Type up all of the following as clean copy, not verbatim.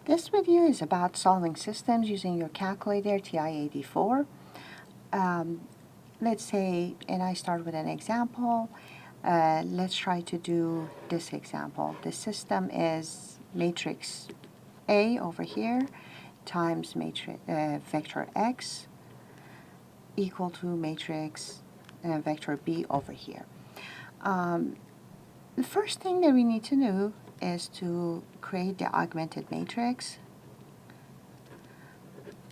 This video is about solving systems using your calculator TI-84. Let's say, and I start with an example. Let's try to do this example. The system is matrix A over here times matrix vector X equal to matrix vector B over here. The first thing that we need to do is to create the augmented matrix,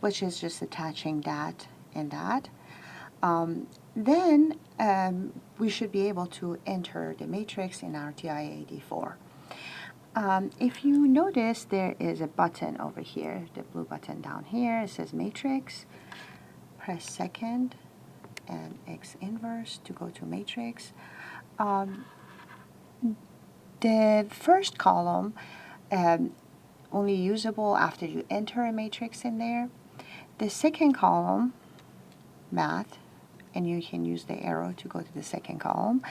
which is just attaching that and that. Then we should be able to enter the matrix in our TI-84. If you notice, there is a button over here, the blue button down here. It says matrix. Press second and X inverse to go to matrix. The first column only usable after you enter a matrix in there. The second column, math, and you can use the arrow to go to the second column,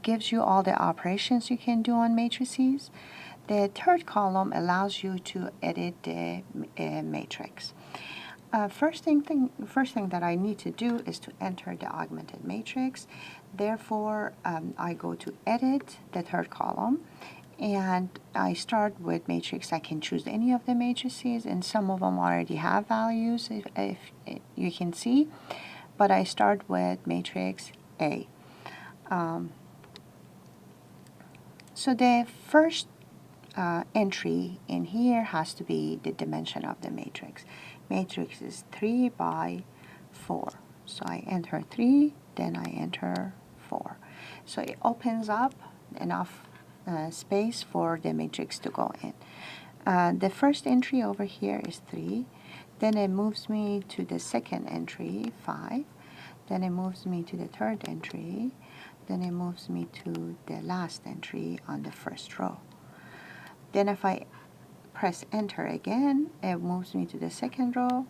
gives you all the operations you can do on matrices. The third column allows you to edit the matrix. First thing that I need to do is to enter the augmented matrix. Therefore, I go to edit the third column, and I start with matrix. I can choose any of the matrices, and some of them already have values, if you can see. But I start with matrix A. So the first entry in here has to be the dimension of the matrix. Matrix is 3 by 4. So I enter 3, then I enter 4. So it opens up enough space for the matrix to go in. The first entry over here is 3. Then it moves me to the second entry, 5. Then it moves me to the third entry. Then it moves me to the last entry on the first row. Then if I press enter again, it moves me to the second row.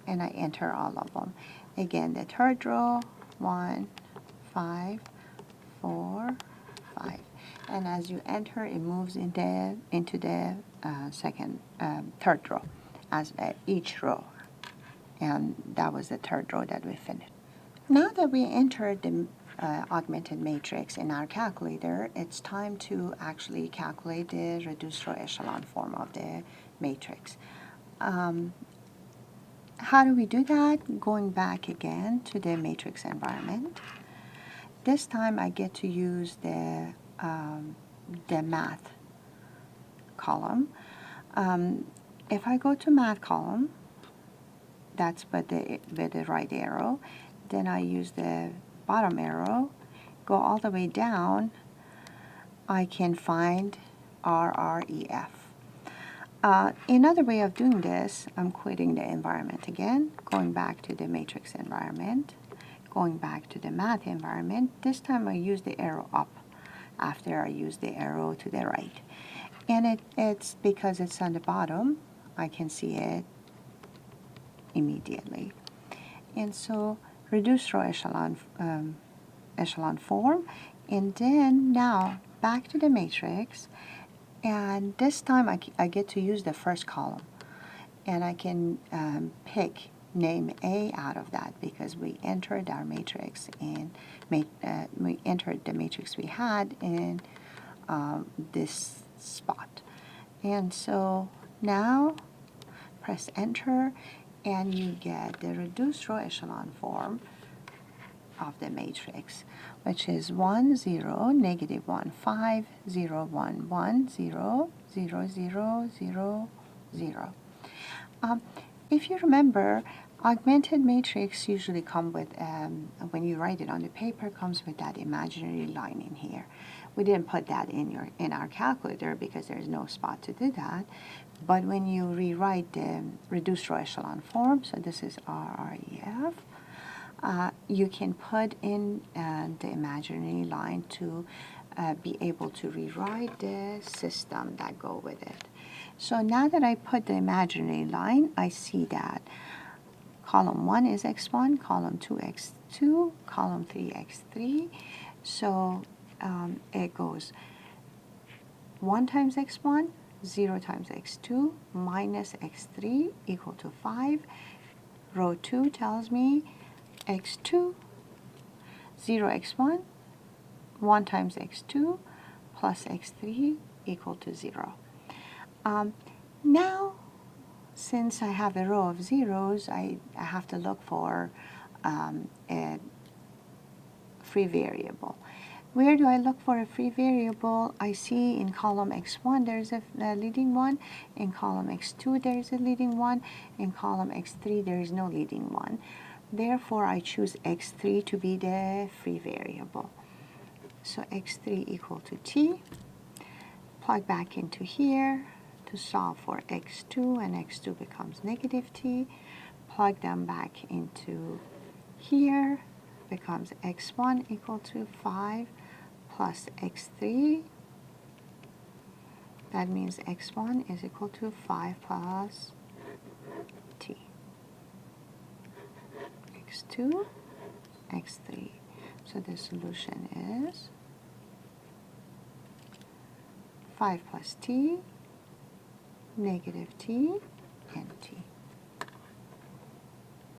And I enter all of them. Again, the third row, 1, 5, 4, 5. And as you enter, it moves into the third row as each row. And that was the third row that we finished. Now that we entered the augmented matrix in our calculator, it's time to actually calculate the reduced row echelon form of the matrix. How do we do that? Going back again to the matrix environment. This time I get to use the math column. If I go to math column, that's with the right arrow, then I use the bottom arrow, go all the way down, I can find rref. Another way of doing this, I'm quitting the environment again, going back to the matrix environment, going back to the math environment. This time I use the arrow up after I use the arrow to the right. And it's because it's on the bottom, I can see it immediately. And so reduced row echelon form, and then now back to the matrix, and this time I get to use the first column, and I can pick name A out of that because we entered our matrix and we entered the matrix we had in this spot. And so now press enter, and you get the reduced row echelon form of the matrix, which is 1, 0, negative 1, 5, 0, 1, 1, 0, 0, 0, 0, 0. If you remember, augmented matrix usually come with, when you write it on the paper, comes with that imaginary line in here. We didn't put that in our calculator because there's no spot to do that. But when you rewrite the reduced row echelon form, so this is rref, you can put in the imaginary line to be able to rewrite the system that go with it. So now that I put the imaginary line, I see that column 1 is x1, column 2 x2, column 3 x3. So it goes 1 times x1, 0 times x2 minus x3 equal to 5. Row 2 tells me x2, 0 x1, 1 times x2 plus x3 equal to 0. Now, since I have a row of zeros, I have to look for a free variable. Where do I look for a free variable? I see in column x1 there's a leading one, in column x2 there's a leading one, in column x3 there is no leading one. Therefore, I choose x3 to be the free variable. So x3 equal to t. Plug back into here to solve for x2, and x2 becomes negative t. Plug them back into here, becomes x1 equal to 5 plus x3. That means x1 is equal to 5 plus t. x2, x3. So the solution is 5 plus t, negative t, and t.